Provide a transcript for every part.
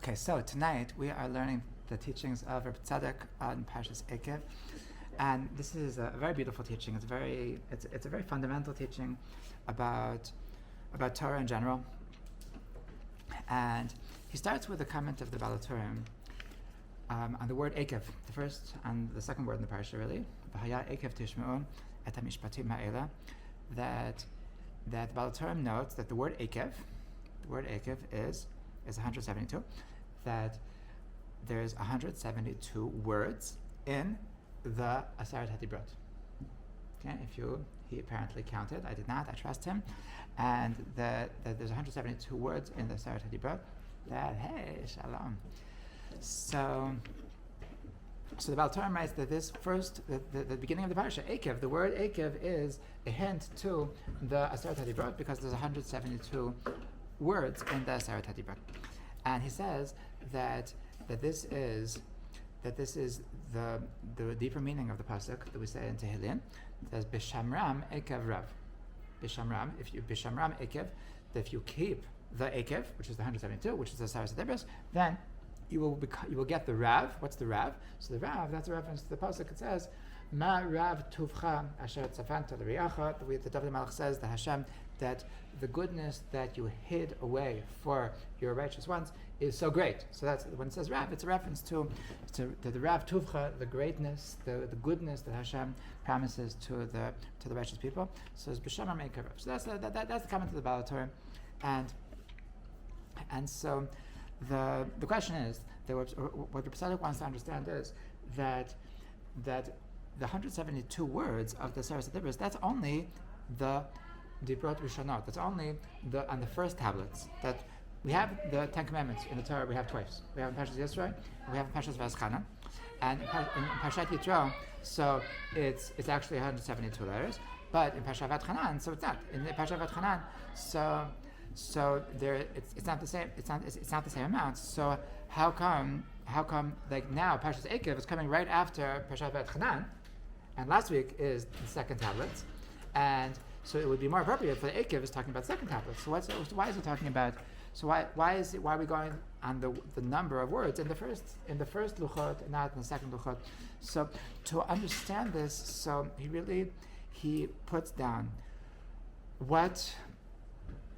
Okay, so tonight we are learning the teachings of Rabbi Tzadok on Parshat Eikev, and this is a very beautiful teaching. It's a very fundamental teaching about Torah in general, and he starts with a comment of the Baal HaTurim on the word Eikev, the first and the second word in the parsha, really. V'haya Eikev tishma'u et hamishpatim ha'ela, that the Baal HaTurim notes that the word Eikev is 172, that there's 172 words in the Aseret HaDibrot. Okay, he apparently counted, I did not, I trust him, and that there's 172 words in the Aseret HaDibrot, that, hey, shalom. So the Baal HaTurim writes that this first, the beginning of the parsha, Eikev, the word Eikev is a hint to the Aseret HaDibrot because there's 172 words in the Aseret HaDibrot. And he says that this is the deeper meaning of the pasuk that we say in Tehillim. It says Bishamram Eikev Rav. Bishamram, Bishamram Eikev, that if you keep the Eikev, which is the 172, which is the Aseret HaDibrot, then you will get the Rav. What's the Rav? So the Rav, that's a reference to the pasuk. It says Ma Rav Tuvcha Asher Tzafanta L'Riacha. The David Malach says, the Hashem, that the goodness that you hid away for your righteous ones is so great. So that's when it says Rav, it's a reference to the Rav Tuvcha, the greatness, the goodness that Hashem promises to the righteous people. So it's B'Shem Eikev Rav. So that's the comment of the Baal HaTurim, and so the question is that what Tzadok wants to understand is that the 172 words of the Aseret HaDibrot, that's only the Dibrot Rishonot. That's only on the first tablets. That we have the Ten Commandments in the Torah. We have twice. We have in Parshat Yisro, and we have in Parshat Vayeschanan, and in Parshat Yitro. So it's actually 172 letters. But in Parshat Vayeschanan, so it's not. In Parshat Vayeschanan, so there it's not the same. It's not the same amount. So how come like now Parshat Eikev is coming right after Parshat Vayeschanan, and last week is the second tablet, and so it would be more appropriate for the Eikev is talking about second tablets. So why is it talking about? So why are we going on the number of words in the first luchot and not in the second luchot? So to understand this, so he puts down what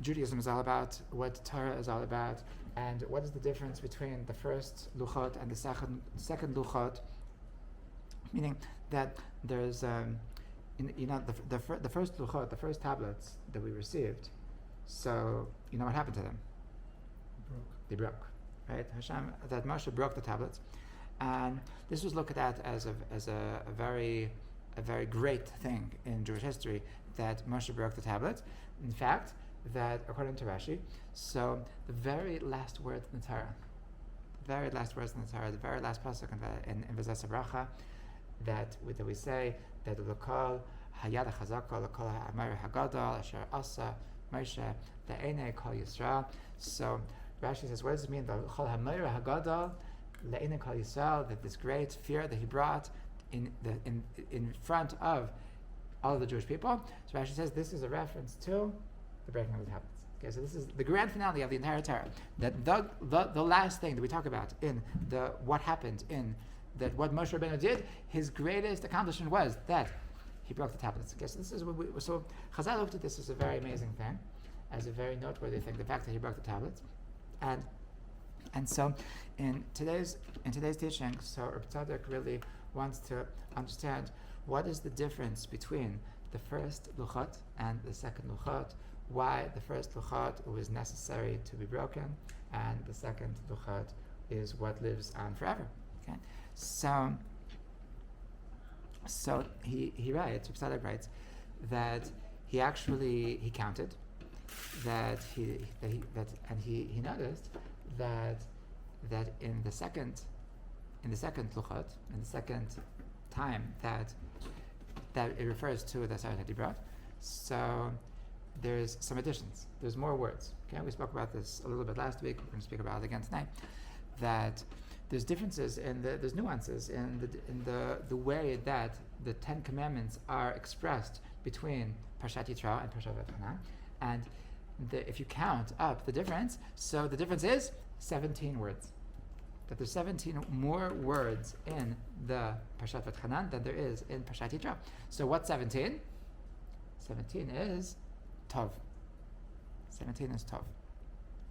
Judaism is all about, what Torah is all about, and what is the difference between the first luchot and the second luchot. Meaning that there's the first luchot, the first tablets that we received. So you know what happened to them? They broke, right? Hashem, that Moshe broke the tablets, and this was looked at as a very great thing in Jewish history that Moshe broke the tablets. In fact, that according to Rashi, so the very last words in the Torah, the very last pasuk in V'zeh Bracha, that we say that l'kol hayad hachazaka, l'kol ha'amar hagadol asher asa Moshe le'enei kol Yisrael. So Rashi says, what does it mean? The l'kol ha'amar hagadol le'enei kol Yisrael, that this great fear that he brought in front of all of the Jewish people. So Rashi says this is a reference to the breaking of the tablets. Okay, so this is the grand finale of the entire Torah. That the last thing that we talk about in what happened in that what Moshe Rabbeinu did, his greatest accomplishment was that he broke the tablets. Okay, so this is so Chazal looked at this as a very amazing thing, as a very noteworthy thing, the fact that he broke the tablets, and so in today's teaching, so Rabbi Tzadok really wants to understand what is the difference between the first luchot and the second luchot, why the first luchot was necessary to be broken, and the second luchot is what lives on forever. Okay. So he writes, Tzadok writes, that he counted that he noticed that in the second luchot, in the second time that it refers to the Aseret HaDibrot, so there's some additions. There's more words. Okay, we spoke about this a little bit last week. We're going to speak about it again tonight. That there's differences there's nuances in the way that the Ten Commandments are expressed between Parshat Yitro and Parshat Vayeschanan, and if you count up the difference, so the difference is 17 words. That there's 17 more words in the Parshat V'Tchanan than there is in Parshat Yitro. So what's 17? 17 is Tov. 17 is Tov,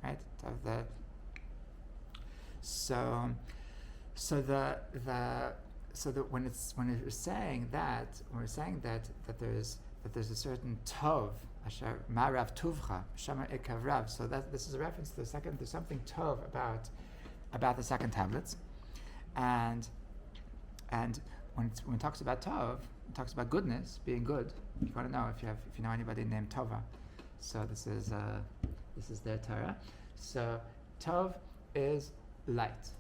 right? Tov. When we're saying that there's a certain Tov, Asher Marav Tuvcha, Shamar Eikev Rav. So that this is a reference to the second. There's something Tov about the second tablets, and when it talks about Tov, it talks about goodness, being good. If you want to know, if you know anybody named Tova, so this is their Torah. So Tov is light,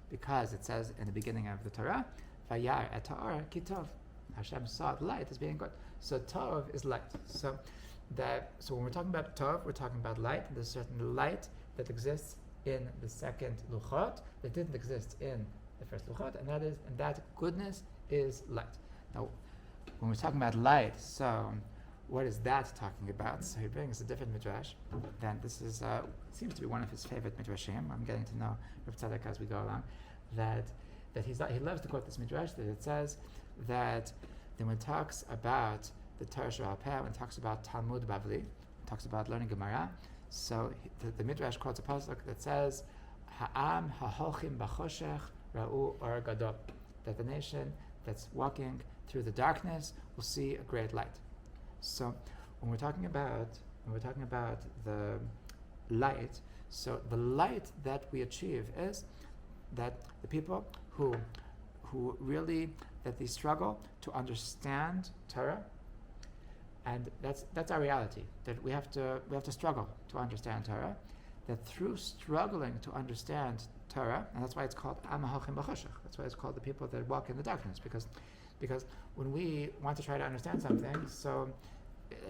because it says in the beginning of the Torah, Vayar et ha'or ki tov. Hashem saw the light as being good. So Tov is light. So when we're talking about Tov, we're talking about light. There's a certain light that exists in the second luchot that didn't exist in the first luchot, and that goodness is light. Now, when we're talking about light, so what is that talking about? So he brings a different midrash. Then this is seems to be one of his favorite midrashim. I'm getting to know Rav Tzadok as we go along. That he loves to quote this midrash, that it says that when it talks about the Torah Sheba'al Peh, when it talks about Talmud Bavli, talks about learning Gemara. So the midrash quotes a pasuk that says, "Ha'am ha'holchim b'choshech ra'u or gadol," that the nation that's walking through the darkness will see a great light. So when we're talking about the light, so the light that we achieve is that the people who really that they struggle to understand Torah. And that's our reality, that we have to struggle to understand Torah, that through struggling to understand Torah, and that's why it's called Am HaHolchim B'Choshech, that's why it's called the people that walk in the darkness, because when we want to try to understand something, so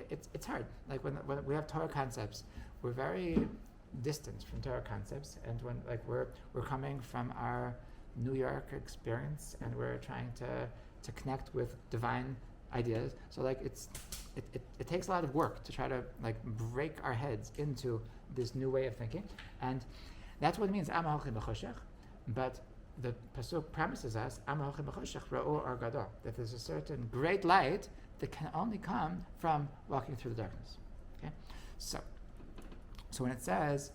it's hard. Like when we have Torah concepts, we're very distant from Torah concepts, and when we're coming from our New York experience, and we're trying to connect with divine ideas. So it takes a lot of work to try to break our heads into this new way of thinking, and that's what it means Am HaHolchim B'Choshech. But the pasuk promises us Am HaHolchim B'Choshech Ra'u or Gadol, that there's a certain great light that can only come from walking through the darkness. Okay, so when it says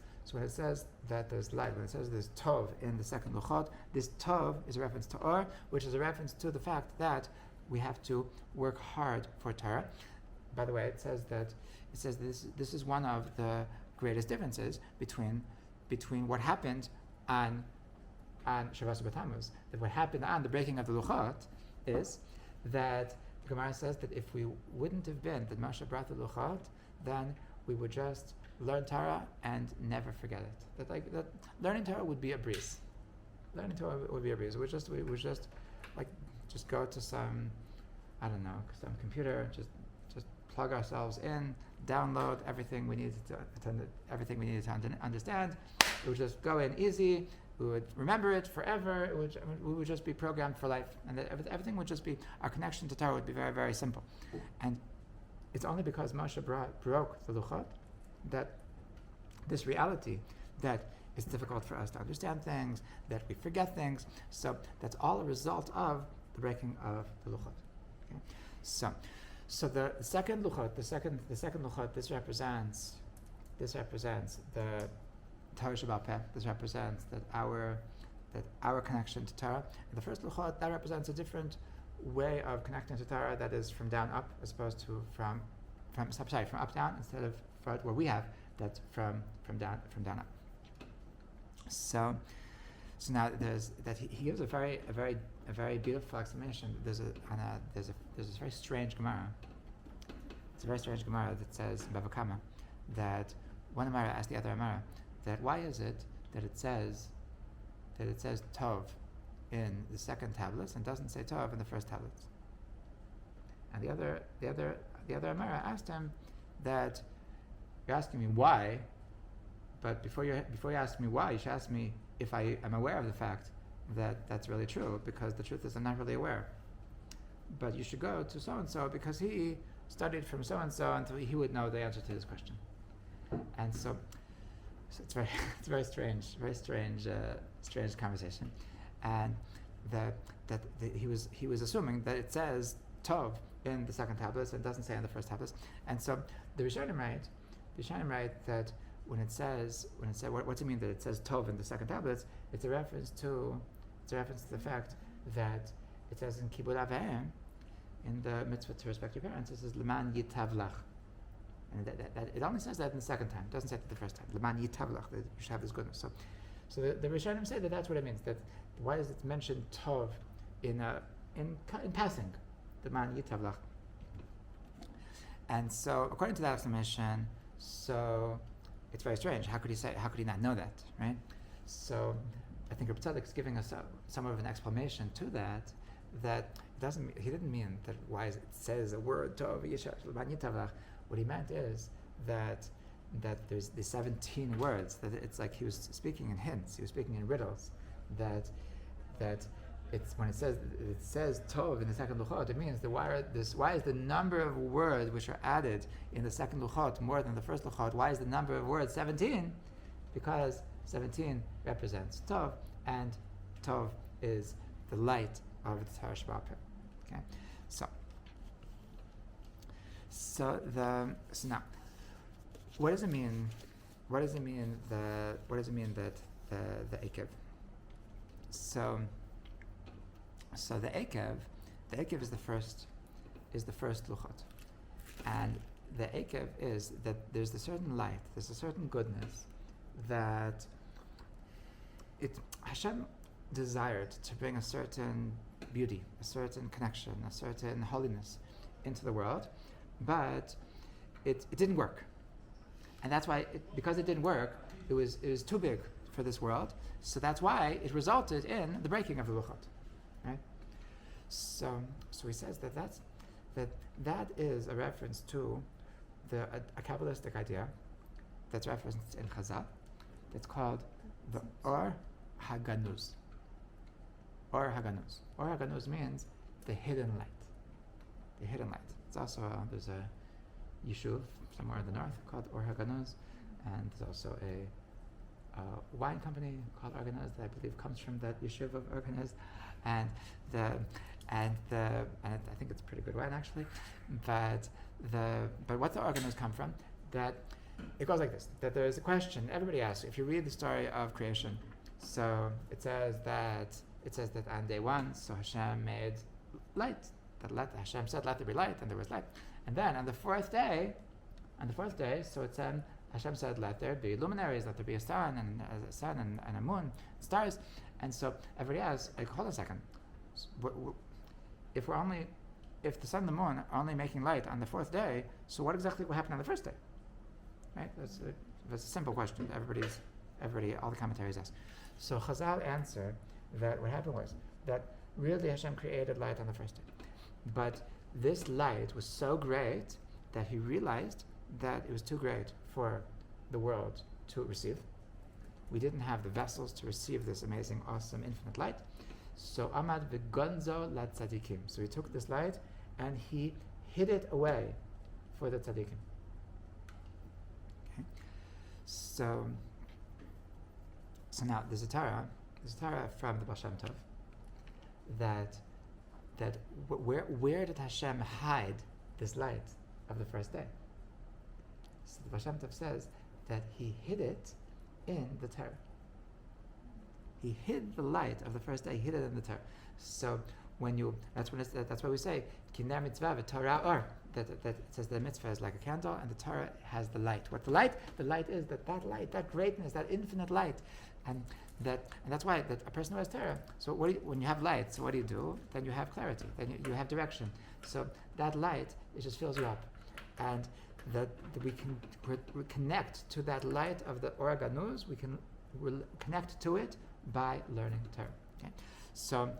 that there's light, when it says there's Tov in the second Luchot, this Tov is a reference to Or, which is a reference to the fact that we have to work hard for Torah. By the way, it says this is one of the greatest differences between what happened on Shavuos B'Tammuz. That what happened on the breaking of the Luchot is that the Gemara says that if we wouldn't have been that Moshe brought the Luchot, then we would just learn Torah and never forget it. That learning Torah would be a breeze. Learning Torah would be a breeze. We would just go to some computer, just plug ourselves in, download everything we needed to understand. It would just go in easy. We would remember it forever. We would just be programmed for life, and that everything would just be, our connection to Torah would be very, very simple. And it's only because Moshe broke the Luchot that this reality that it's difficult for us to understand things, that we forget things. So that's all a result of the breaking of the Luchot. Okay? So the second Luchot, the second Luchot, this represents the Torah Sheba'al Peh. This represents that our connection to Torah. And the first Luchot, that represents a different way of connecting to Torah, that is from down up, as opposed to from up down, instead of where we have that from down up. So now he gives a very beautiful explanation. There's this very strange Gemara. It's a very strange Gemara that says in Bava Kama that one Amara asked the other Amara that why is it that it says Tov in the second tablets and doesn't say Tov in the first tablets. And the other Amara asked him that you're asking me why, but before you ask me why, you should ask me if I am aware of the fact that that's really true, because the truth is I'm not really aware. But you should go to so-and-so because he studied from so-and-so until he would know the answer to this question. And so So it's very it's very strange conversation, and he was assuming that it says Tov in the second tablets and doesn't say in the first tablets, and so the Rishonim write that when it says what's it mean that it says Tov in the second tablets? It's a reference to the fact that it says in Kibud Aveim, in the mitzvah to respect your parents, it says Leman Yitavlach. And that it only says that in the second time. It doesn't say it the first time. Leman Yitavlach, that you should have this goodness. So the Rishonim say that that's what it means. That why is it mentioned Tov in passing? Leman Yitavlach. And so according to that explanation, so it's very strange. How could he not know that, right? So I think Tzadok is giving us somewhat of an explanation to that. That he didn't mean that why it says a word Tov Yishav Leman Yitavlach. What he meant is that there's the 17 words, that it's like he was speaking in hints, he was speaking in riddles, that it's when it says Tov in the second Luchot, it means why is the number of words which are added in the second Luchot more than the first Luchot? Why is the number of words 17? Because 17 represents Tov, and Tov is the light of the Torah Shabbat. Okay, So now, what does it mean? What does it mean that the Eikev? So the Eikev is the first luchot, and the Eikev is that there's a certain light, there's a certain goodness that Hashem desired to bring a certain beauty, a certain connection, a certain holiness into the world. But it didn't work, and that's why because it didn't work, it was too big for this world. So that's why it resulted in the breaking of the luchot, right? So he says that is a reference to a Kabbalistic idea that's referenced in Chazal. That's called the Or Haganuz. Or Haganuz. Or Haganuz means the hidden light. The hidden light. It's also there's a yishuv somewhere in the north called Or Haganuz, and there's also a wine company called Organiz that I believe comes from that yishuv of Organiz, and I think it's pretty good wine actually. But what the Organiz come from? That it goes like this: that there is a question everybody asks. If you read the story of creation, so it says that on day one, so Hashem made light. Hashem said, "Let there be light," and there was light. And then on the fourth day, so it said, Hashem said, "Let there be luminaries, let there be a sun and a moon, stars." And so everybody asks, like, hold on a second, if the sun and the moon are only making light on the fourth day, so what exactly will happen on the first day? Right? That's a simple question. Everybody, all the commentaries ask. So Chazal answer that what happened was that really Hashem created light on the first day. But this light was so great that he realized that it was too great for the world to receive. We didn't have the vessels to receive this amazing, awesome, infinite light. So Amad v'gonzo la tzadikim. So he took this light and he hid it away for the tzadikim. Okay. So now there's a Torah from the Baal Shem Tov that where did Hashem hide this light of the first day? So the Baal Shem Tov says that he hid it in the Torah. He hid the light of the first day. He hid it in the Torah. So that's why we say Kinei mitzvah v'Torah or that it says the mitzvah is like a candle and the Torah has the light. What the light? The light is that light, that greatness, that infinite light, and that's why that a person who has Torah. So when you have light, so what do? Then you have clarity. Then you have direction. So that light, it just fills you up, and that we connect to that light of the Or Ganuz. We'll connect to it by learning Torah. Okay? So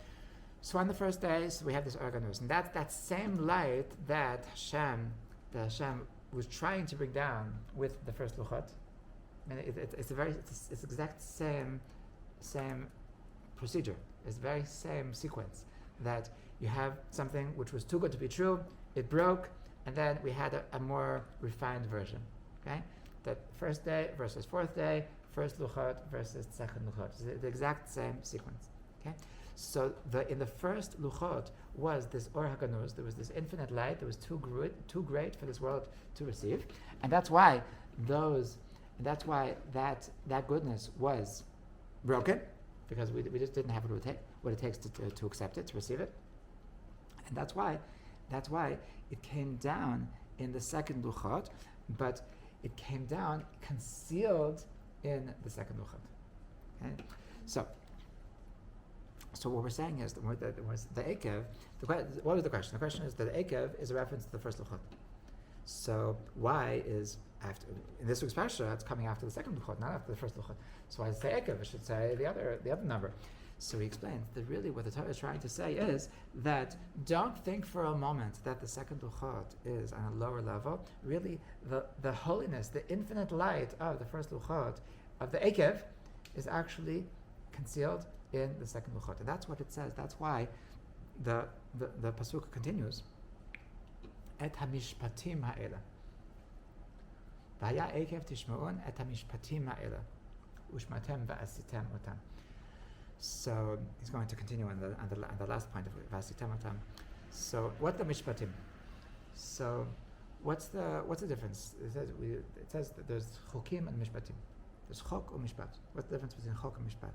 on the first day, so we have this Or Ganuz, and that's that same light that Hashem was trying to bring down with the first Luchot. I mean, it's the exact same procedure. It's the very same sequence, that you have something which was too good to be true, it broke, and then we had a more refined version. Okay, that first day versus fourth day, first luchot versus second luchot. It's the exact same sequence. Okay, so in the first luchot was this Or HaGanuz. There was this infinite light that was too great for this world to receive, and that's why that goodness was broken, because we just didn't have what it takes to accept it, to receive it, and that's why it came down in the second luchot, but it came down concealed in the second luchot. Okay, so what we're saying is that the Eikev. What was the question? The question is that the Eikev is a reference to the first luchot. So why is after in this week's parsha it's coming after the second luchot, not after the first luchot? So why does it say Eikev? It should say the other number. So he explains that really what the Torah is trying to say is that don't think for a moment that the second luchot is on a lower level. Really, the holiness, the infinite light of the first luchot, of the Eikev, is actually concealed in the second luchot. And that's what it says. That's why the pasuk continues. Et hamishpatim ha'ela. V'haya Eikev tishma'un et hamishpatim ha'ela. Ushmatem va'asitem otam. So he's going to continue on the last point of va'asitem otam. So what the mishpatim? So what's the difference? It says that there's chokim and mishpatim. There's chok and mishpat. What's the difference between chok and mishpat?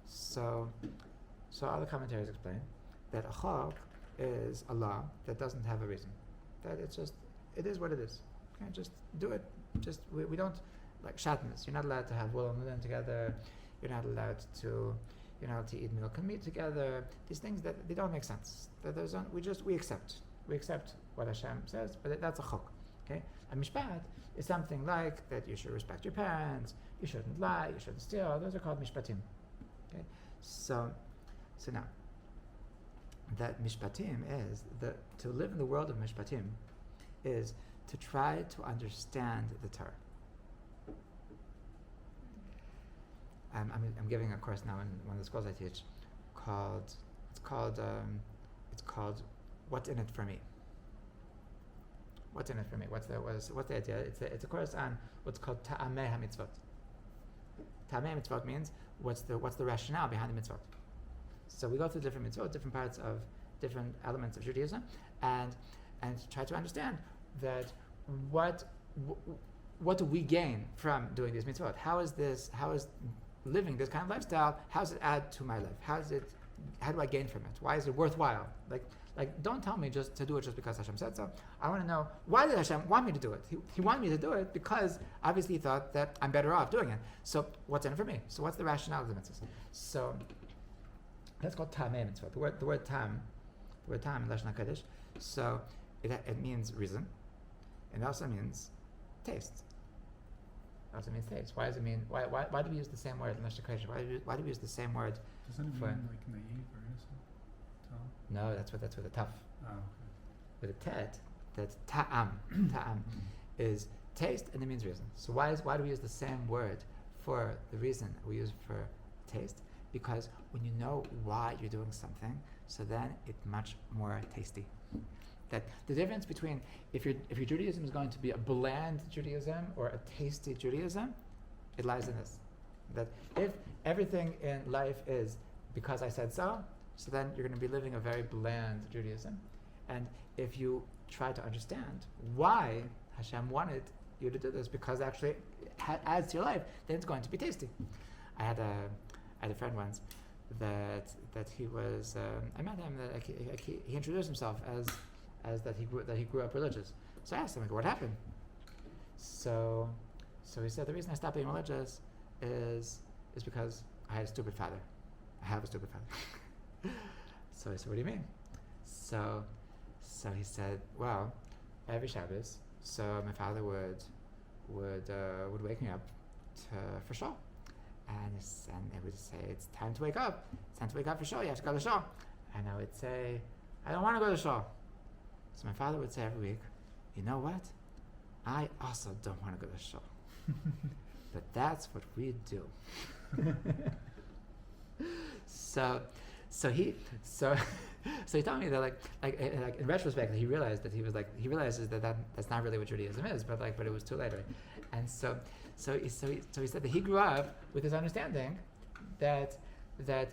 So other commentaries explain that a chok is a law that doesn't have a reason. That it is what it is. Okay, just do it. We don't like shatnez. You're not allowed to have wool and linen together. You're not allowed to eat milk and meat together. These things that they don't make sense. We accept. We accept what Hashem says, but that's a chok. Okay, a mishpat is something like that you should respect your parents. You shouldn't lie. You shouldn't steal. Those are called mishpatim. Okay, so now that mishpatim is to live in the world of mishpatim is to try to understand the Torah. I'm giving a course now in one of the schools I teach it's called What's in it for me? What's in it for me? What's the idea? It's a course on what's called Ta'ameh HaMitzvot. Ta'ameh HaMitzvot means what's the rationale behind the mitzvot. So we go through different mitzvot, different parts of different elements of Judaism, and try to understand that what do we gain from doing these mitzvot? How is living this kind of lifestyle? How does it add to my life? How do I gain from it? Why is it worthwhile? Like don't tell me just to do it just because Hashem said so. I want to know, why did Hashem want me to do it? He wanted me to do it because obviously he thought that I'm better off doing it. So what's in it for me? So what's the rationale of the mitzvahs? So that's called Tameh mitzvah. The word tam in Lashon HaKodesh. So it means reason. It also means taste. It also means taste. Why does it mean? Why do we use the same word in Lashon HaKodesh? Why do we use the same word? Doesn't it mean like naive or innocent? No, that's with the taf. Oh, okay. With a tet, that's ta'am. Ta'am is taste, and it means reason. So why do we use the same word for the reason we use for taste? Because when you know why you're doing something, so then it's much more tasty. That the difference between if your Judaism is going to be a bland Judaism or a tasty Judaism, it lies in this. That if everything in life is because I said so then you're going to be living a very bland Judaism. And if you try to understand why Hashem wanted you to do this, because actually it adds to your life, then it's going to be tasty. I had a friend once that he was. I met him. That he introduced himself as that he grew up religious. So I asked him, what happened? So he said, the reason I stopped being religious is because I had a stupid father. I have a stupid father. So I said, what do you mean? So he said, well, every Shabbos, so my father would wake me up for shul, and it would say, it's time to wake up. It's time to wake up for shul. You have to go to shul. And I would say, I don't want to go to shul. So my father would say every week, you know what? I also don't want to go to shul. But that's what we do. So he told me that like in retrospect he realizes that that's not really what Judaism is, but it was too late, right? And so he said that he grew up with this understanding that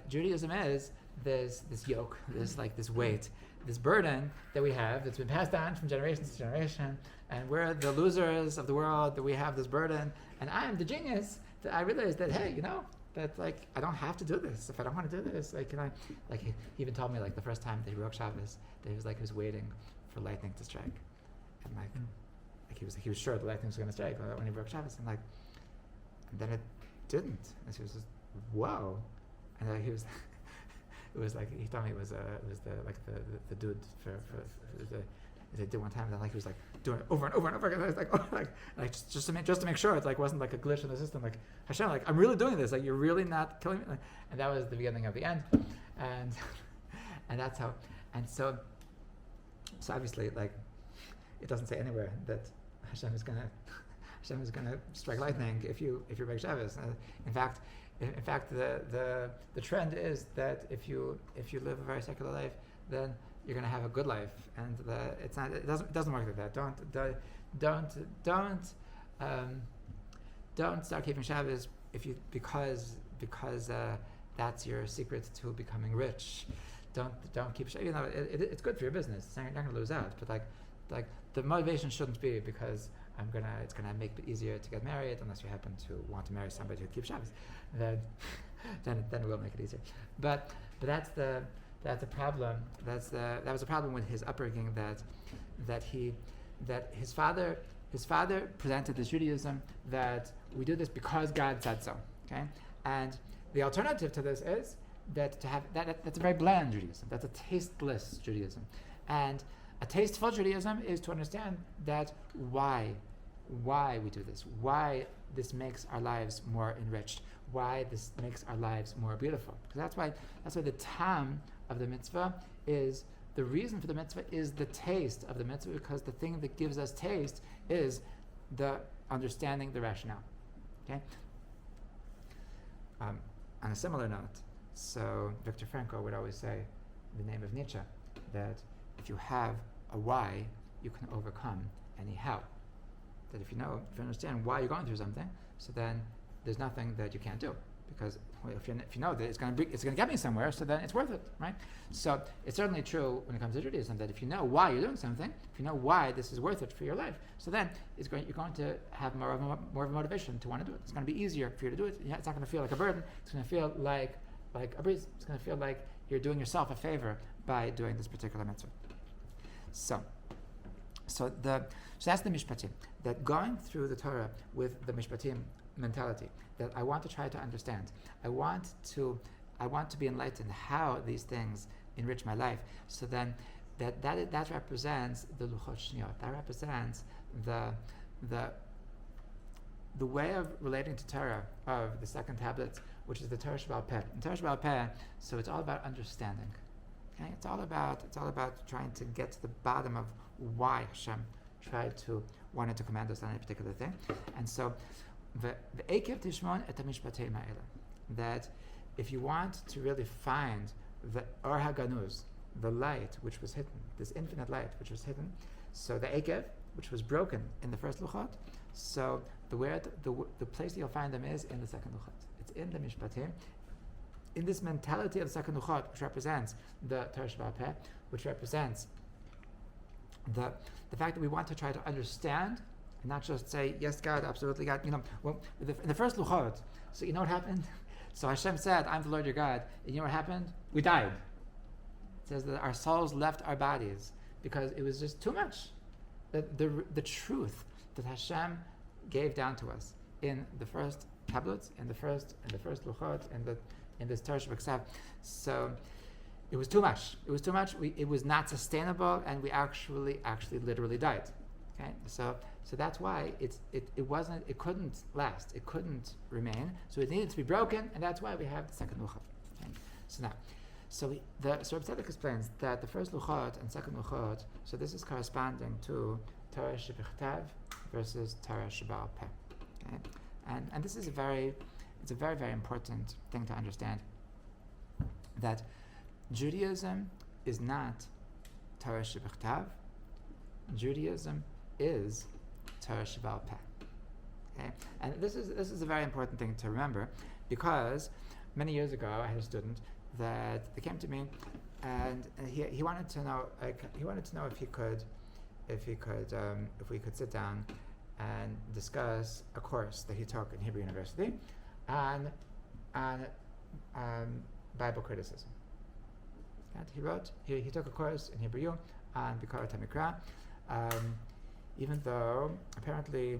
Judaism is this yoke, this weight, this burden that we have that's been passed down from generation to generation, and we're the losers of the world, that we have this burden, and I'm the genius that I realized that, hey, that I don't have to do this. If I don't want to do this, he even told me the first time that he broke Shabbos, that he was waiting for lightning to strike, and he was sure the lightning was going to strike when he broke Shabbos, and then it didn't, and he was just whoa, and he was. It was he told me it was the dude for they did one time, and then he was doing it over and over and over again. I was just to make sure it wasn't a glitch in the system. Hashem, I'm really doing this. You're really not killing me. And that was the beginning of the end, and that's how. And so obviously it doesn't say anywhere that Hashem is gonna strike lightning if you break Shabbos. In fact, the trend is that if you live a very secular life, then you're going to have a good life, and it doesn't work like that. Don't start keeping Shabbos because that's your secret to becoming rich. Don't keep Shabbos. It's good for your business. You're not going to lose out, but the motivation shouldn't be because it's gonna make it easier to get married, unless you happen to want to marry somebody who keeps Shabbos. Then it will make it easier. But that's the problem. That was a problem with his upbringing, that his father presented this Judaism that we do this because God said so. Okay, and the alternative to this is that's a very bland Judaism. That's a tasteless Judaism, and a tasteful Judaism is to understand that why we do this, why this makes our lives more enriched, why this makes our lives more beautiful. Because that's why the tam of the mitzvah is, the reason for the mitzvah is the taste of the mitzvah, because the thing that gives us taste is the understanding, the rationale. Okay. On a similar note, so Viktor Frankl would always say, in the name of Nietzsche, that if you have a why, you can overcome any how. That if you understand why you're going through something, so then there's nothing that you can't do, because if you know that it's going to get me somewhere, so then it's worth it, right? So it's certainly true when it comes to Judaism that if you know why you're doing something, if you know why this is worth it for your life, so then you're going to have more of a motivation to want to do it. It's going to be easier for you to do it. It's not going to feel like a burden. It's going to feel like a breeze. It's going to feel like you're doing yourself a favor by doing this particular mitzvah. So that's the mishpatim. That going through the Torah with the mishpatim mentality, that I want to try to understand. I want to be enlightened how these things enrich my life. So then that represents the luchot shniyot. That represents the way of relating to Torah of the second tablet, which is the Torah Sheba'al Peh. In Torah Sheba'al Peh, so it's all about understanding. Okay? It's all about trying to get to the bottom of why Hashem wanted to command us on a particular thing. And so the Eikev tishmon et hamishpatei ma'ila, that if you want to really find the Or HaGanuz, the light which was hidden, this infinite light which was hidden, so the Eikev, which was broken in the first luchot, so the place that you'll find them is in the second luchot. It's in the mishpatim, in this mentality of the second luchot, which represents the Torah Sheba'al Peh, which represents the fact that we want to try to understand and not just say, yes, God, absolutely, God. In the first luchot, so you know what happened? So Hashem said, I'm the Lord your God. And you know what happened? We died. It says that our souls left our bodies because it was just too much. The truth that Hashem gave down to us in the first tablets, in the first luchot, in this Torah Sheba'al. So it was too much. It was too much. It was not sustainable, and we actually literally died. Okay, so that's why it couldn't last. It couldn't remain. So it needed to be broken, and that's why we have the second luchot. Okay? So now, the Tzadok explains that the first luchot and second luchot. So this is corresponding to Torah Shebichtav versus Torah Sheba'al Peh. Okay, and this is a very very important thing to understand. That Judaism is not Torah Shebichtav. Judaism is Torah Sheba'al Peh. Okay, and this is a very important thing to remember, because many years ago I had a student that they came to me, and he wanted to know if we could sit down and discuss a course that he took in Hebrew University on Bible criticism. And he took a course in Hebrew on Bikarat HaMikra, even though apparently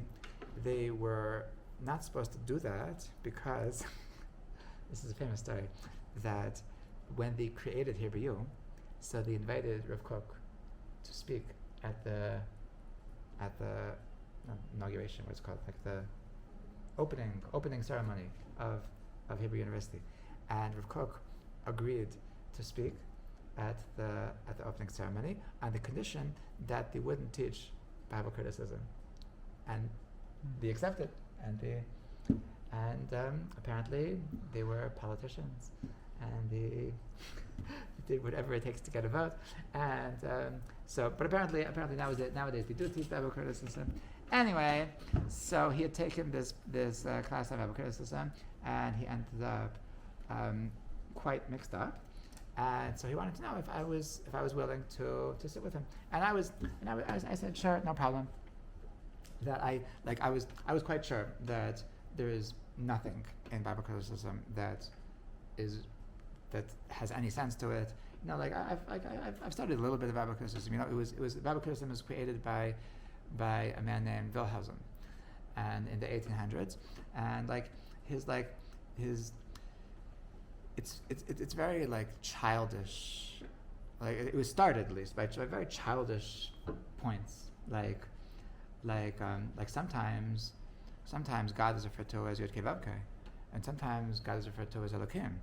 they were not supposed to do that, because this is a famous story, that when they created Hebrew, so they invited Rav Kook to speak at the inauguration, what's called, like the opening ceremony of Hebrew University, and Rav Kook agreed to speak at the opening ceremony on the condition that they wouldn't teach Bible criticism, and they accepted, and apparently they were politicians, and they did whatever it takes to get a vote, and but apparently nowadays they do teach Bible criticism. Anyway, so he had taken this class on Bible criticism, and he ended up quite mixed up. And so he wanted to know if I was willing to sit with him, and I said sure, no problem. That I was quite sure that there is nothing in Bible criticism that has any sense to it. I've studied a little bit of Bible criticism. It was Bible criticism was created by a man named Wilhelm, and in the 1800s, and it's very childish. It was started at least by very childish points. Sometimes God is referred to as Yod Kei Vav Kei, and sometimes God is referred to as Elokim.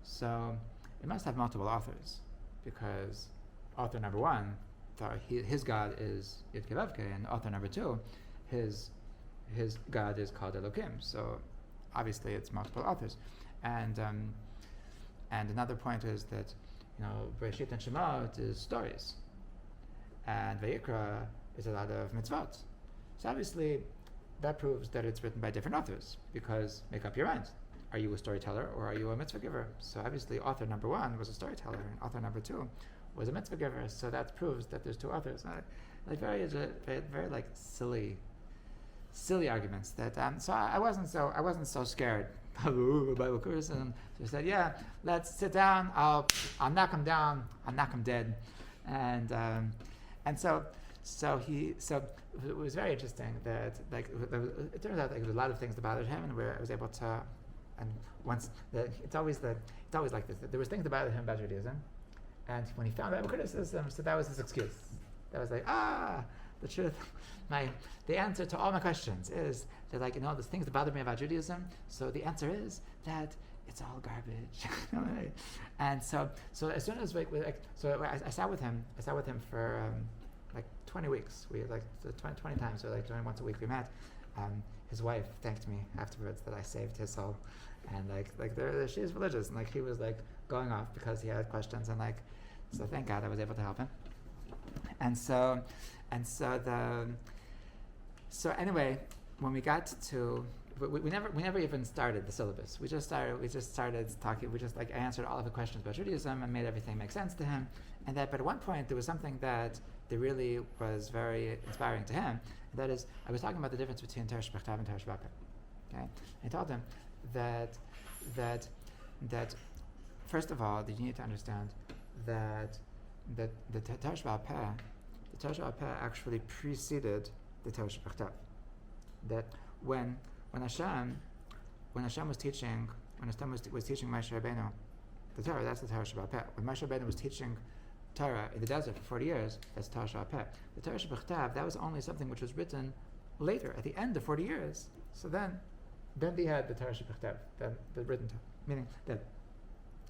So it must have multiple authors, because author number one, his God is Yod Kei Vav Kei, and author number two, his God is called Elokim. So obviously it's multiple authors, and another point is that Bereshit and Shemot is stories, and Vayikra is a lot of mitzvot. So obviously that proves that it's written by different authors, because make up your mind. Are you a storyteller or are you a mitzvah giver? So obviously author number one was a storyteller, and author number two was a mitzvah giver. So that proves that there's two authors. Very silly arguments. That so I wasn't so scared. Bible criticism. So he said, yeah, let's sit down. I'll knock him down. I'll knock him dead. And so it was very interesting that it turned out there was a lot of things that bothered him, and where I was able to, and once it's always like this. There was things that bothered him about Judaism, and when he found Bible criticism, so that was his excuse. That was the truth. The answer to all my questions is that there's things that bother me about Judaism. So the answer is that it's all garbage. And so as soon as I sat with him for 20 weeks. We 20 times, so 20 once a week we met. His wife thanked me afterwards that I saved his soul, and she is religious, and he was going off because he had questions, and so thank God I was able to help him. So anyway, when we got to, we never even started the syllabus. We just started talking. I answered all of the questions about Judaism and made everything make sense to him. But at one point there was something that really was very inspiring to him. And that is, I was talking about the difference between Torah Shebechtav and Torah Sheba'al Peh. Okay, I told him that first of all, that you need to understand that the Torah Sheba'al Peh actually preceded the Torah Shebechtav. That when Hashem was teaching Moshe Rabbeinu the Torah, that's the Torah Sheba'al Peh. When Moshe Rabbeinu was teaching Torah in the desert for 40 years, that's Torah Sheba'al Peh. The Torah Shebechtav, that was only something which was written later, at the end of 40 years. So then they had the Torah Shebechtav, the written Torah. Meaning that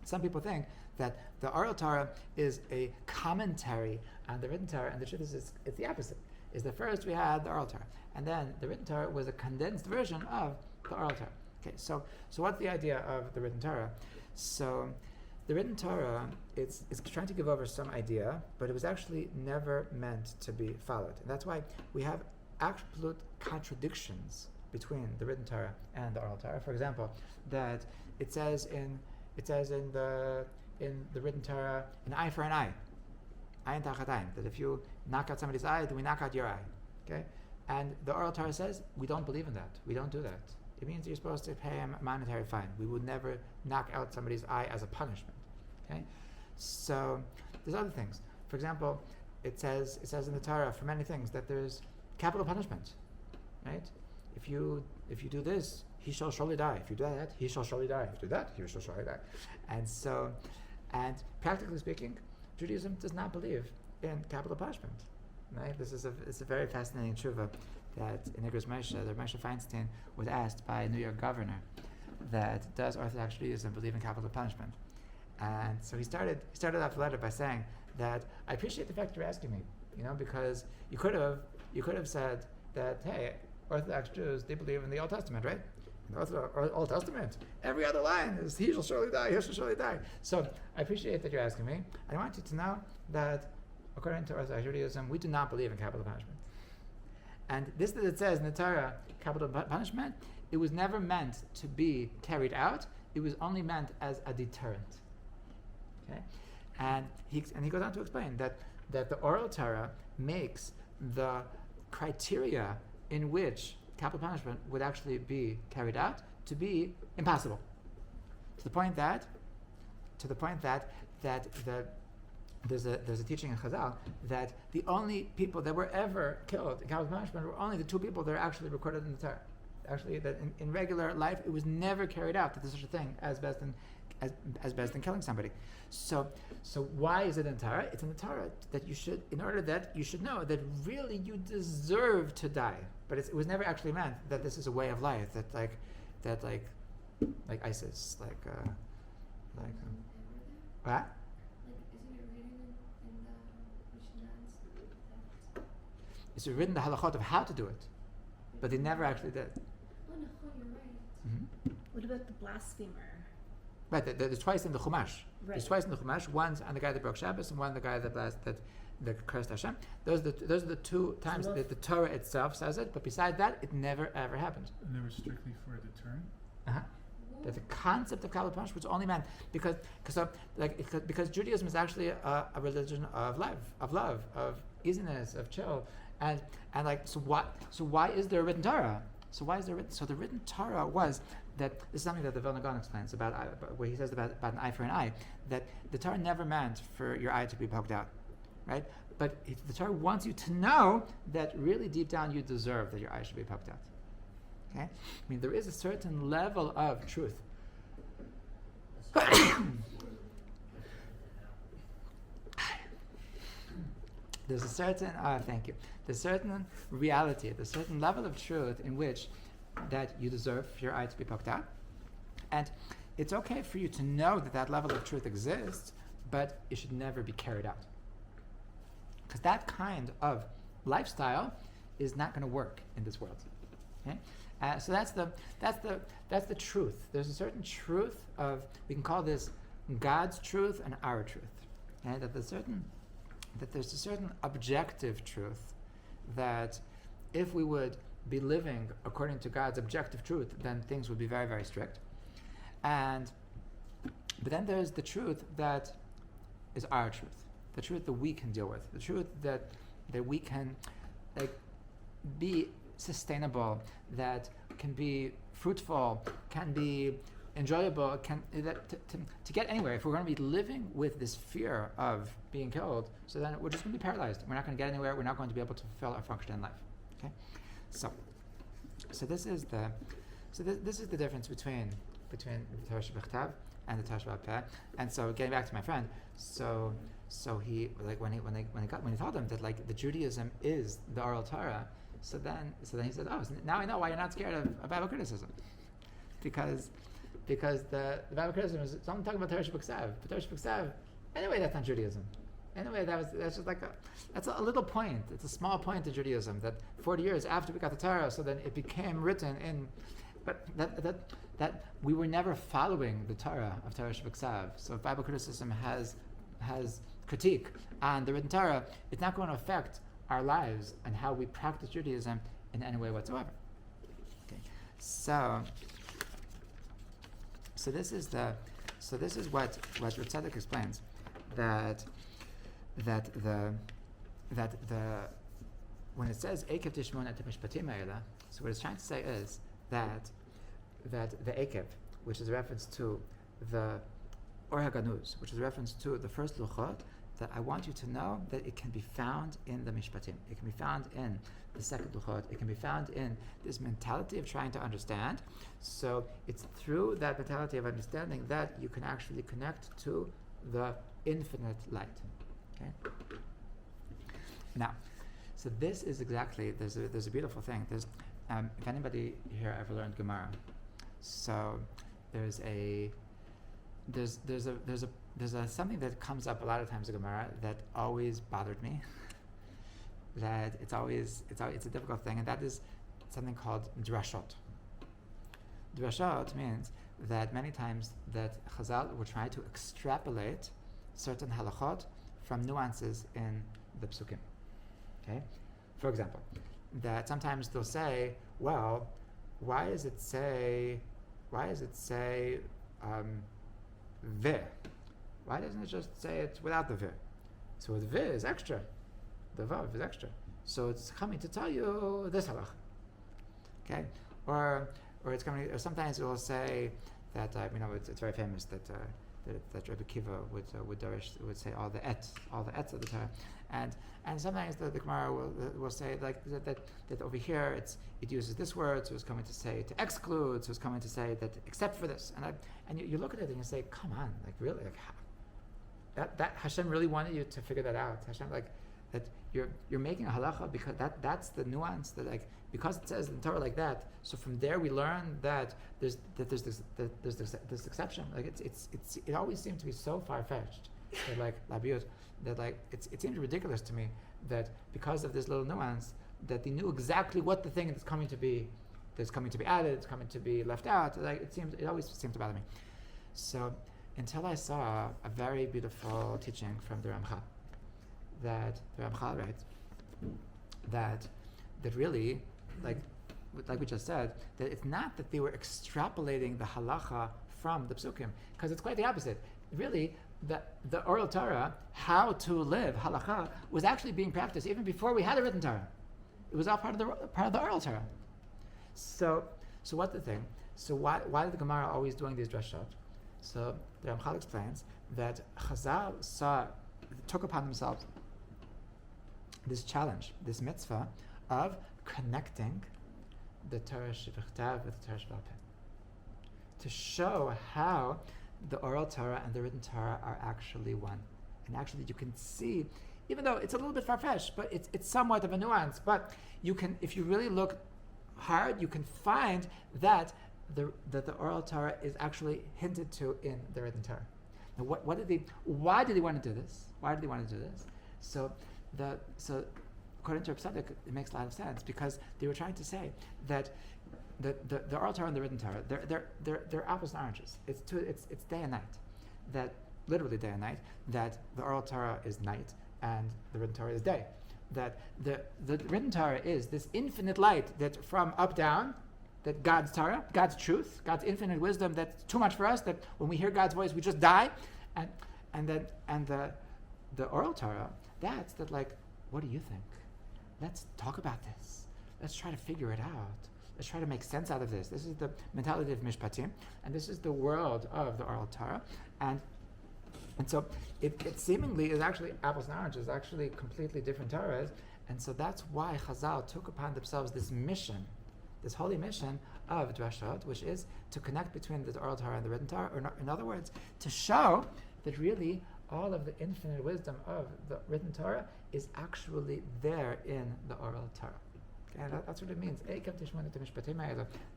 some people think that the oral Torah is a commentary on the written Torah, and the truth is it's the opposite. Is that first we had the oral Torah, and then the written Torah was a condensed version of the oral Torah. Okay, so what's the idea of the written Torah? So the written Torah is trying to give over some idea, but it was actually never meant to be followed. And that's why we have absolute contradictions between the written Torah and the oral Torah. For example, that it says in the written Torah, an eye for an eye, ayin tachat ayin, that if you knock out somebody's eye, then we knock out your eye. Okay, and the oral Torah says we don't believe in that. We don't do that. It means you're supposed to pay him a monetary fine. We would never knock out somebody's eye as a punishment. Okay, so there's other things. For example, it says in the Torah for many things that there's capital punishment. Right? If you do this, he shall surely die. If you do that, he shall surely die. If you do that, he shall surely die. And practically speaking, Judaism does not believe in capital punishment. Right? It's a very fascinating tshuva that in Igros Moshe, the Moshe Feinstein was asked by a New York governor that does Orthodox Judaism believe in capital punishment? And so he started off the letter by saying that I appreciate the fact you're asking me, because you could have said that, hey, Orthodox Jews, they believe in the Old Testament, right? In the Old Testament, every other line is he shall surely die, he shall surely die. So I appreciate that you're asking me. I want you to know that according to Orthodox Judaism, we do not believe in capital punishment. And this that it says in the Torah, capital punishment, it was never meant to be carried out. It was only meant as a deterrent. Okay, and he goes on to explain that the oral Torah makes the criteria in which capital punishment would actually be carried out to be impossible. To the point that there's a teaching in Chazal that the only people that were ever killed in capital punishment were only the two people that are actually recorded in the Torah. Actually, that in regular life it was never carried out that there's such a thing as best in killing somebody. So why is it in Torah? It's in the Torah that you should know that really you deserve to die. But it was never actually meant that this is a way of life that like ISIS, what? It's written the halachot of how to do it, but they never actually did. Oh no, you're right. Mm-hmm. What about the blasphemer? Right, there's twice in the Chumash. Right. There's twice in the Chumash. One's on the guy that broke Shabbos, and one the guy that cursed Hashem. Those are the two times that the Torah itself says it. But beside that, it never ever happened. And they were strictly for a deterrent? Uh-huh. That the concept of capital punishment was only meant because Judaism is actually a religion of love, of easiness, of chill, and so why is there a written Torah? So the written Torah was that this is something that the Vilna Gaon explains about where he says about an eye for an eye, that the Torah never meant for your eye to be poked out, right? But the Torah wants you to know that really deep down you deserve that your eye should be poked out. Okay, I mean there is a certain level of truth. There's a certain There's certain reality, there's a certain level of truth in which that you deserve for your eye to be poked out, and it's okay for you to know that level of truth exists, but it should never be carried out, because that kind of lifestyle is not going to work in this world. Okay, so that's the truth. There's a certain truth of, we can call this God's truth and our truth. Okay? That there's a certain objective truth that if we would be living according to God's objective truth, then things would be very, very strict. But then there's the truth that is our truth, the truth that we can deal with, the truth that we can be sustainable, that can be fruitful, can be enjoyable, to get anywhere. If we're going to be living with this fear of being killed, so then we're just going to be paralyzed. We're not going to get anywhere. We're not going to be able to fulfill our function in life. Okay, so this is the difference between the Torah Shebechtav and the Torah Sheba'al Peh. And so getting back to my friend, so he when he told him that the Judaism is the oral Torah, so then he said, oh, so now I know why you're not scared of Bible criticism, because the Bible criticism is something talking about Torah Shebechtav, but Torah Shebechtav, anyway, that's not Judaism. Anyway, that's just that's a little point. It's a small point in Judaism that 40 years after we got the Torah, so then it became written in, but that we were never following the Torah of Torah Shebechtav. So if Bible criticism has critique on the written Torah, it's not going to affect our lives and how we practice Judaism in any way whatsoever. Okay. So this is what Tzadok explains, that the when it says Eikev tishmon et mishpatim ha'ela, so what it's trying to say is that the Eikev, which is a reference to the Or HaGanuz, which is a reference to the first luchot, that I want you to know that it can be found in the mishpatim. It can be found in the second luchot. It can be found in this mentality of trying to understand. So it's through that mentality of understanding that you can actually connect to the infinite light. Okay. Now, so this is exactly, there's a beautiful thing. There's if anybody here ever learned Gemara, so there's something that comes up a lot of times in Gemara that always bothered me. That it's a difficult thing, and that is something called drashot. Drashot means that many times that Chazal will try to extrapolate certain halachot from nuances in the psukim. Okay, for example, that sometimes they'll say, well, why does it say ve? Why doesn't it just say it without the ve? So the ve is extra, the vav is extra. So it's coming to tell you this halach. Okay, or it's coming. Or sometimes it will say that it's very famous that Rabbi Kiva would say all the ets of the Torah, and sometimes the Gemara will say like that over here it uses this word, so it's coming to say to exclude, so it's coming to say that except for this, and you look at it and you say, come on, like really, like how? That Hashem really wanted you to figure that out. Hashem, like that you're making a halacha because that's the nuance, that like because it says in Torah like that, so from there we learn that there's this exception. Like it always seemed to be so far fetched that like labiut, that like it seemed ridiculous to me that because of this little nuance that they knew exactly what the thing that's coming to be added, it's coming to be left out. Like it always seemed to bother me. So until I saw a very beautiful teaching from the Ramchal, that the Ramchal writes that really, like we just said, that it's not that they were extrapolating the halacha from the psukim, because it's quite the opposite. Really, the oral Torah, how to live halacha, was actually being practiced even before we had a written Torah. It was all part of the oral Torah. So what's the thing? So why is the Gemara always doing these drashot? So the Ramchal explains that Chazal took upon themselves this challenge, this mitzvah of connecting the Torah Shebechtav with the Torah Sheba'al Peh, to show how the oral Torah and the written Torah are actually one. And actually you can see, even though it's a little bit far-fetched, but it's somewhat of a nuance, but you can, if you really look hard, you can find that the oral Torah is actually hinted to in the written Torah. Now why did they want to do this? So according to Tzadok, it makes a lot of sense, because they were trying to say that the oral Torah and the written Torah, they're apples and oranges. It's day and night. That literally day and night. That the oral Torah is night and the written Torah is day. That the written Torah is this infinite light that from up down, that God's Torah, God's truth, God's infinite wisdom, that's too much for us, that when we hear God's voice we just die, and the oral Torah, that's that, like, what do you think? Let's talk about this. Let's try to figure it out. Let's try to make sense out of this. This is the mentality of Mishpatim, and this is the world of the oral Torah, and so it seemingly is actually apples and oranges, actually completely different Torahs, and so that's why Chazal took upon themselves this mission, this holy mission of drashot, which is to connect between the oral Torah and the written Torah, or in other words, to show that really all of the infinite wisdom of the written Torah is actually there in the oral Torah. Okay, that's what it means.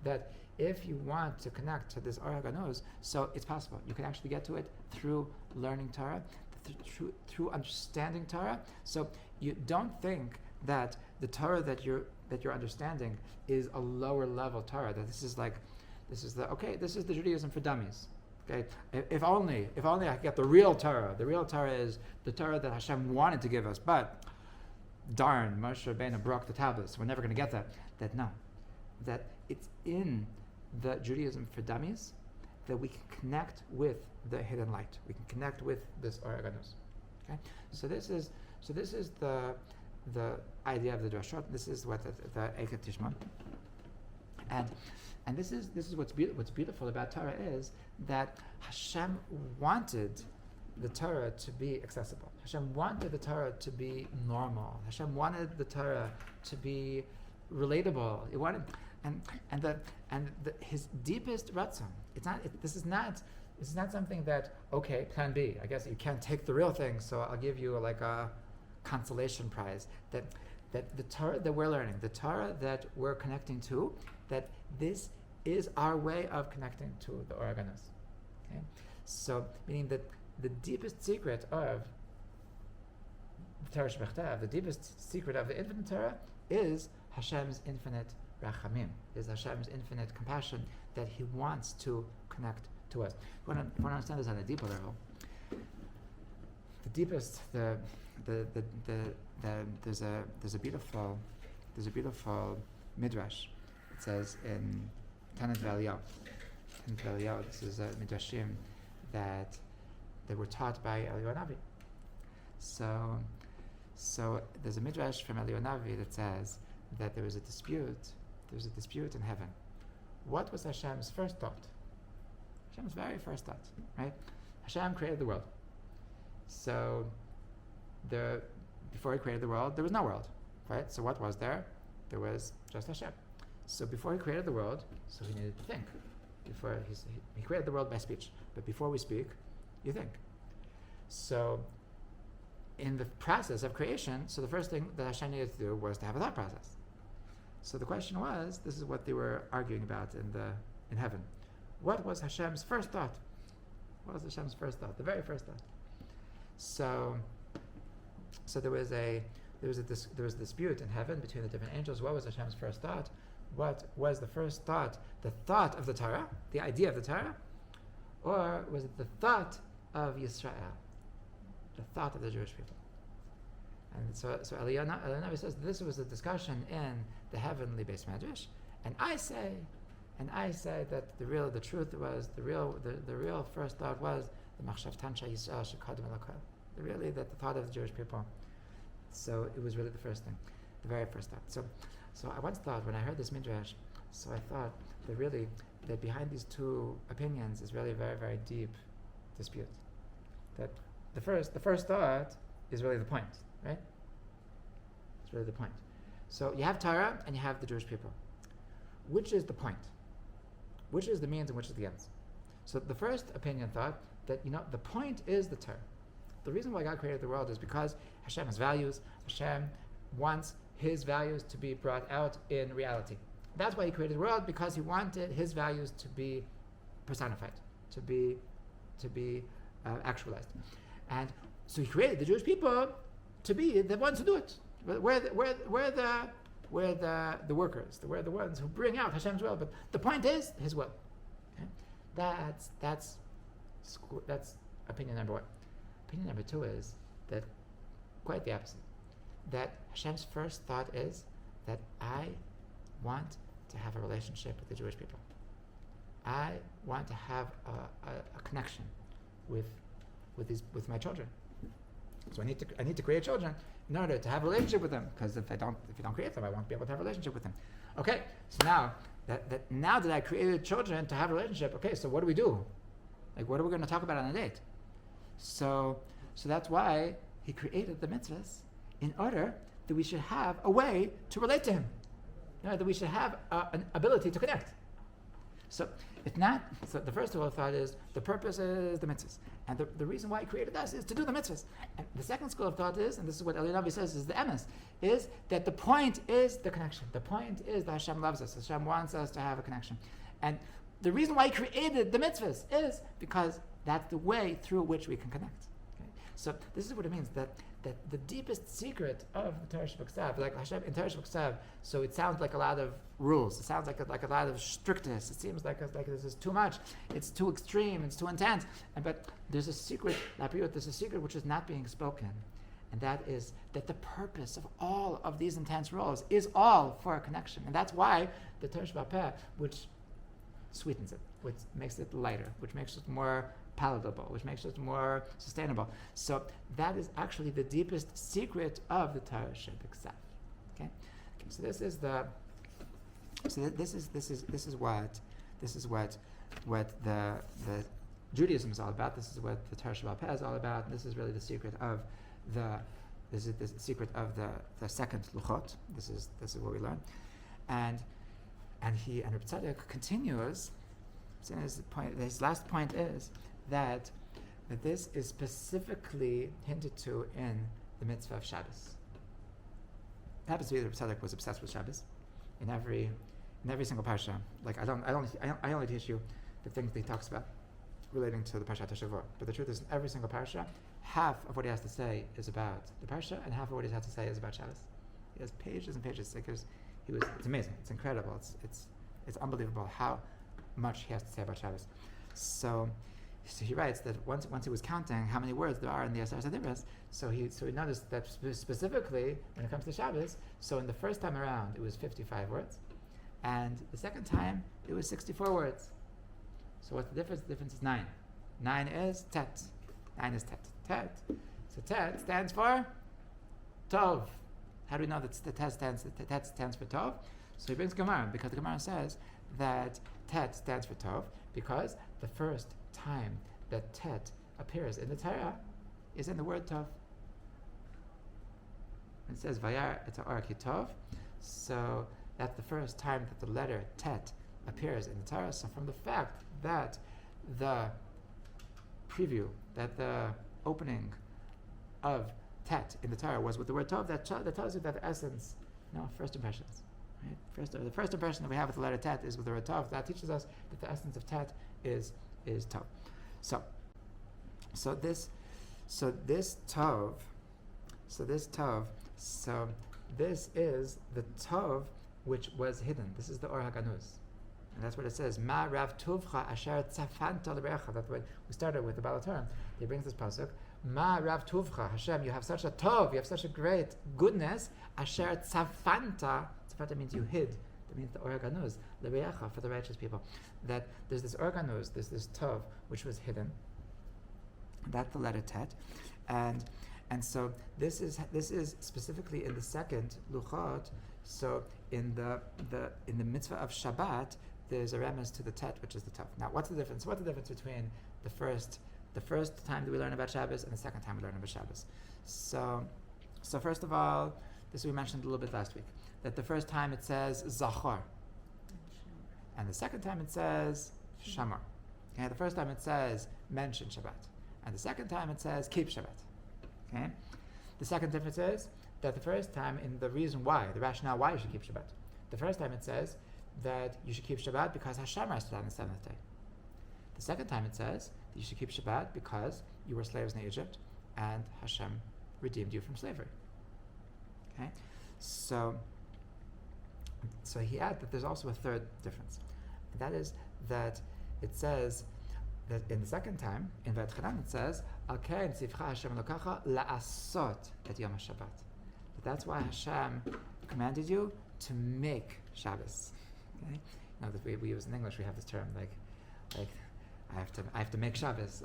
That if you want to connect to this Or HaGanuz, so it's possible. You can actually get to it through learning Torah, through understanding Torah. So you don't think that the Torah that you're understanding is a lower level Torah. That this is the Judaism for dummies. Okay, if only I could get the real Torah. The real Torah is the Torah that Hashem wanted to give us, but darn, Moshe Rabbeinu broke the tablets. We're never going to get that. That it's in the Judaism for dummies that we can connect with the hidden light. We can connect with this Oreganus. Okay, so this is the idea of the drashot. This is what the Eikev Tishma. And this is what's beautiful about Torah is that Hashem wanted the Torah to be accessible. Hashem wanted the Torah to be normal. Hashem wanted the Torah to be relatable. He wanted, his deepest ratzon. This is not something that, okay, plan B. I guess you can't take the real thing, so I'll give you like a consolation prize. That the Torah that we're learning, the Torah that we're connecting to, that this is our way of connecting to the Oreganus. Okay, so meaning that the deepest secret of the Torah Shebechtav, the deepest secret of the infinite Torah, is Hashem's infinite rachamim, is Hashem's infinite compassion that He wants to connect to us. If you want to understand this on a deeper level, the deepest, there's a beautiful midrash. It says in Tanit V'Eliyahu, this is a midrashim that they were taught by Eliyahu Navi. So there's a midrash from Eliyahu Navi that says that there was a dispute in heaven. What was Hashem's first thought? Hashem's very first thought, right? Hashem created the world. So before He created the world, there was no world, right? So what was there? There was just Hashem. So before He created the world, so He needed to think. Before He created the world by speech, but before we speak, you think. So in the process of creation, so the first thing that Hashem needed to do was to have a thought process. So the question was, this is what they were arguing about in heaven. What was Hashem's first thought? What was Hashem's first thought? The very first thought. So there was a dispute in heaven between the different angels. What was Hashem's first thought? What was the first thought? The thought of the Torah, the idea of the Torah, or was it the thought of Yisrael, the thought of the Jewish people? And so Eliyahu Navi says this was a discussion in the heavenly base medrash, and I say that the real first thought was the machshavtan sheyisrael shekadem elokah. Really, that the thought of the Jewish people. So it was really the first thing, the very first thought. So I once thought when I heard this midrash, so I thought that behind these two opinions is really a very, very deep dispute. That the first thought is really the point, right? It's really the point. So you have Torah and you have the Jewish people. Which is the point? Which is the means and which is the ends? So the first opinion thought that the point is the Torah. The reason why God created the world is because Hashem has values. Hashem wants His values to be brought out in reality. That's why He created the world, because He wanted His values to be personified, to be actualized. And so He created the Jewish people to be the ones who do it. We're the workers. We're the ones who bring out Hashem's will. But the point is His will. Okay? That's opinion number one. Opinion number two is that quite the opposite. That Hashem's first thought is that I want to have a relationship with the Jewish people. I want to have a connection with my children. So I need to create children in order to have a relationship with them. Because if you don't create them, I won't be able to have a relationship with them. Okay, so now that I created children to have a relationship, okay, so what do we do? Like, what are we going to talk about on a date? So that's why He created the mitzvahs, in order that we should have a way to relate to Him, that we should have an ability to connect. So the first of all thought is the purpose is the mitzvahs, and the reason why He created us is to do the mitzvahs. And the second school of thought is, and this is what Eliyahu Navi says is the emes, is that the point is the connection. The point is that Hashem loves us. Hashem wants us to have a connection, and the reason why He created the mitzvahs is because that's the way through which we can connect. Okay? So this is what it means, that the deepest secret of the Torah Shebechtav, like Hashem in Torah Shebechtav, so it sounds like a lot of rules. It sounds like a lot of strictness. It seems like this is too much. It's too extreme. It's too intense. But there's a secret, there's a secret which is not being spoken, And that is that the purpose of all of these intense roles is all for a connection. And that's why the Torah Sheba'al Peh, which sweetens it, which makes it lighter, which makes it more palatable, which makes it more sustainable. So that is actually the deepest secret of the Torah Sheba'al. Okay? So this is the. So this is what the Judaism is all about. This is what the Torah Sheba'al Peh is all about. And this is really the secret of the second luchot. This is what we learn, and Reb Tzadok continues. So his last point is that this is specifically hinted to in the mitzvah of Shabbos. It happens to be that Reb Tzadok was obsessed with Shabbos in every single parsha. Like I only teach you the things that he talks about relating to the Parshat HaShavua. But the truth is, in every single parsha, half of what he has to say is about the parsha, and half of what he has to say is about Shabbos. He has pages and pages. It's amazing. It's incredible. It's unbelievable how much he has to say about Shabbos. So he writes that once he was counting how many words there are in the Aseret HaDibros, so he noticed that specifically when it comes to Shabbos, so in the first time around it was 55 words, and the second time it was 64 words. So what's the difference? The difference is 9. 9 is tet. 9 is tet. Tet. So tet stands for tov. How do we know that the tet stands for tov? So he brings Gemara, because the Gemara says that tet stands for tov because the first time that tet appears in the Torah is in the word tov. It says vayar et ha'or ki tov. So that's the first time that the letter tet appears in the Torah. So from the fact that the preview, that the opening of tet in the Torah was with the word tov, that tells you that the essence, first impressions. Right? The first impression that we have with the letter tet is with the word tov. That teaches us that the essence of tet is tov. So this tov, this is the tov which was hidden. This is the Or HaGanuz. And that's what it says. Ma rav tovcha asher tzafanta l'berecha. That's what we started with the Baal HaTorah. He brings this pasuk. Ma rav tovcha Hashem. You have such a tov. You have such a great goodness. Asher tzafanta. Tzafanta means you hid. That means the Or HaGanuz l'berecha, for the righteous people. That there's this Or HaGanuz, there's this tov which was hidden. That's the letter tet, and so this is specifically in the second luchot. So in the mitzvah of Shabbat, there's a remez to the tet, which is the tov. Now, what's the difference? What's the difference between the first time that we learn about Shabbos and the second time we learn about Shabbos? So first of all, this we mentioned a little bit last week, that the first time it says zachar, and the second time it says shamar. Okay, the first time it says mention Shabbat, and the second time it says keep Shabbat. Okay, the second difference is that the first time, in the reason why, the rationale why you should keep Shabbat, the first time it says that you should keep Shabbat because Hashem rested on the seventh day. The second time it says that you should keep Shabbat because you were slaves in Egypt and Hashem redeemed you from slavery. Okay, so he adds that there's also a third difference, and that is that it says that in the second time, in Vayetchanan, it says Al Ken tzivcha Hashem Elokacha la'asot et Yom HaShabbat. That's why Hashem commanded you to make Shabbos. Okay? Now that we use in English, we have this term like I have to make Shabbos.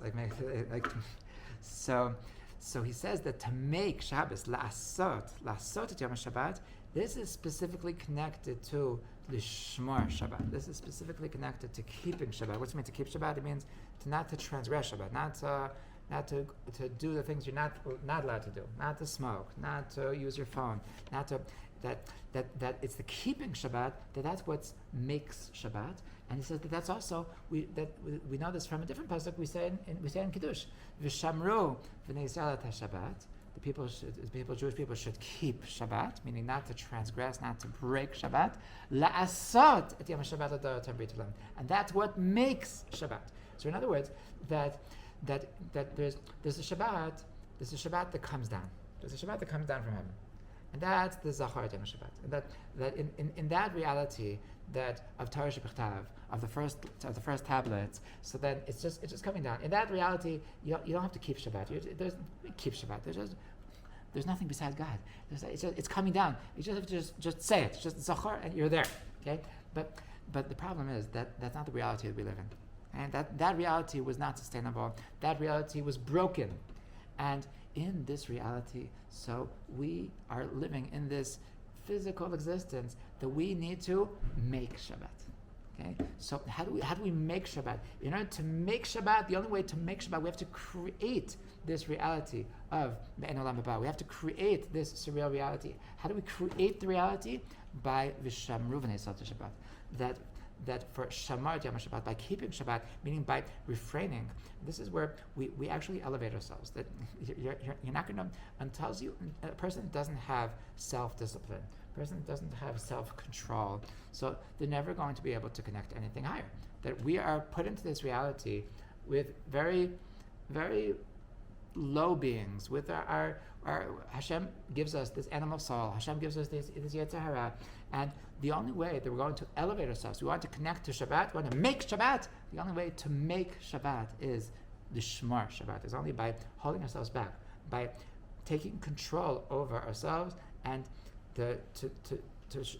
So he says that to make Shabbos, la'asot et Yom HaShabbat, this is specifically connected to Lishmar Shabbat. This is specifically connected to keeping Shabbat. What's it mean to keep Shabbat? It means not to transgress Shabbat, not to do the things you're not allowed to do, not to smoke, not to use your phone, not to that it's the keeping Shabbat that's what makes Shabbat. And he says that that's also we know this from a different pasuk. We say in Kiddush, V'shamru v'nei Yisrael Shabbat. Jewish people should keep Shabbat, meaning not to transgress, not to break Shabbat. La'asot et Yom HaShabbat l'dorot b'Tulam, and that's what makes Shabbat. So in other words, that there's a Shabbat that comes down. There's a Shabbat that comes down from heaven, and that's the Zachar et Yom HaShabbat. And that in that reality that of Torah Shebichtav, of the first tablets, so then it's just coming down. In that reality, you don't have to keep Shabbat. Keep Shabbat. There's just there's nothing besides God. It's coming down. You just have to just say it. Just zachar, and you're there. Okay, but the problem is that that's not the reality that we live in, and that reality was not sustainable. That reality was broken, and in this reality, so we are living in this physical existence that we need to make Shabbat. Okay, so how do we make Shabbat? In order to make Shabbat, the only way to make Shabbat, we have to create this reality of Be'en Olam Haba. We have to create this surreal reality. How do we create the reality? By V'shamru v'neisat Shabbat. That for Shamar Yom Shabbat, by keeping Shabbat, meaning by refraining. This is where we actually elevate ourselves. That you're not going to, until a person doesn't have self-discipline, a person doesn't have self-control, so they're never going to be able to connect to anything higher. That we are put into this reality with very, very low beings, with our Hashem gives us this animal soul, Hashem gives us this Yetzer Hara, and the only way that we're going to elevate ourselves, we want to connect to Shabbat, we want to make Shabbat, the only way to make Shabbat is the Shmar Shabbat, is only by holding ourselves back, by taking control over ourselves, and to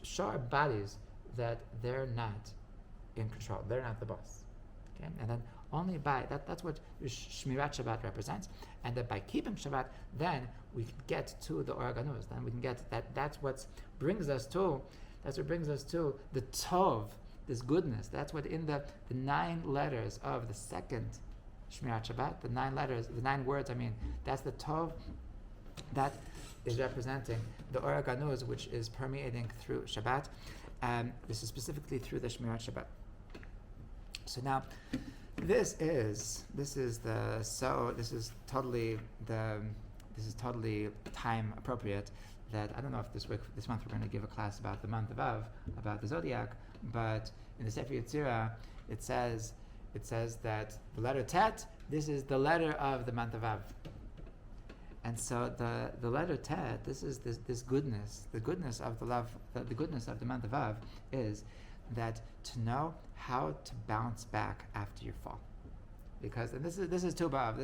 show our bodies that they're not in control, they're not the boss. Okay? And then only by that's what Shmirat Shabbat represents, and that by keeping Shabbat, then we can get to the Or HaGanuz. Then we can get that. That's what brings us to the Tov, this goodness. That's what in the 9 letters of the second Shmirat Shabbat, the 9 words. I mean, that's the Tov that is representing the Or HaGanuz, which is permeating through Shabbat. This is specifically through the Shmirat Shabbat. So now, this is totally time appropriate. That I don't know if this month we're going to give a class about the month of Av, about the zodiac, but in the Sefer Yetzirah it says that the letter Tet, this is the letter of the month of Av. And so the letter Tet, this is this goodness, the goodness of the love, the goodness of the month of Av is that to know how to bounce back after you fall. Because, and this is Tu B'Av,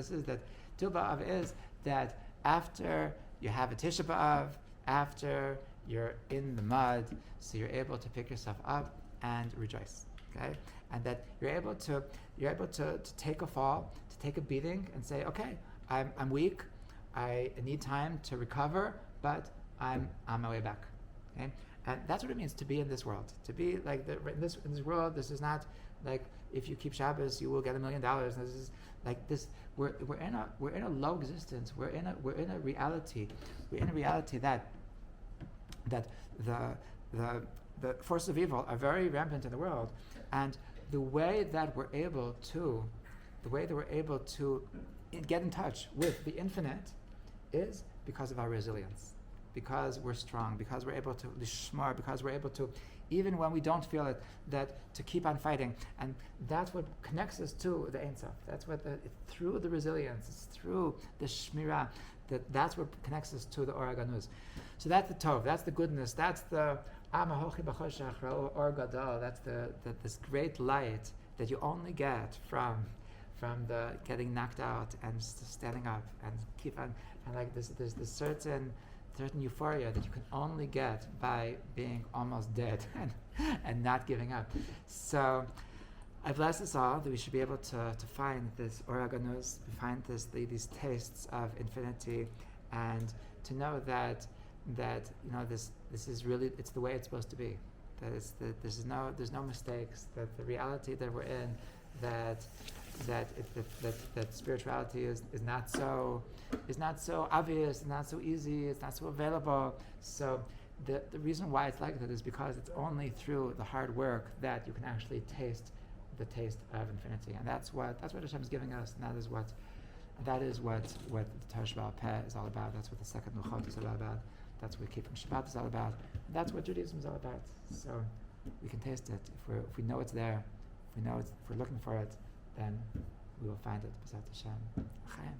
Tu B'Av is that after you have a Tisha B'Av, after you're in the mud, so you're able to pick yourself up and rejoice. Okay? And that you're able to take a fall, to take a beating and say, okay, I'm weak, I need time to recover, but I'm on my way back. Okay? And that's what it means to be in this world. To be like in this world. This is not like if you keep Shabbos, you will get $1 million. This is like this. We're in a low existence. We're in a reality. We're in a reality that the forces of evil are very rampant in the world, and the way that we're able to get in touch with the infinite is because of our resilience. Because we're strong, because we're able to lishmar, because we're able to, even when we don't feel it, that to keep on fighting. And that's what connects us to the Ein Sof. That's what through the resilience, it's through the shmirah, that's what connects us to the Or HaGanuz. So that's the Tov, that's the goodness, that's the Amahochi B'choshech Or Gadol, that's this great light that you only get from the getting knocked out and standing up and keep on, and like there's this certain euphoria that you can only get by being almost dead and not giving up. So I bless us all that we should be able to find this Or HaGanuz, find these tastes of infinity, and to know that this is really, it's the way it's supposed to be. That there's no mistakes. That the reality that we're in, that spirituality is not so obvious, not so easy, it's not so available. So the reason why it's like that is because it's only through the hard work that you can actually taste the taste of infinity, and that's what Hashem is giving us, and that is what the Torah Sheba'al Peh is all about. That's what the second Luchot is all about. That's what keeping Shabbat is all about. And that's what Judaism is all about. So we can taste it if we know it's there. If we're looking for it, then we will find it. B'ezrat Hashem. Chaim.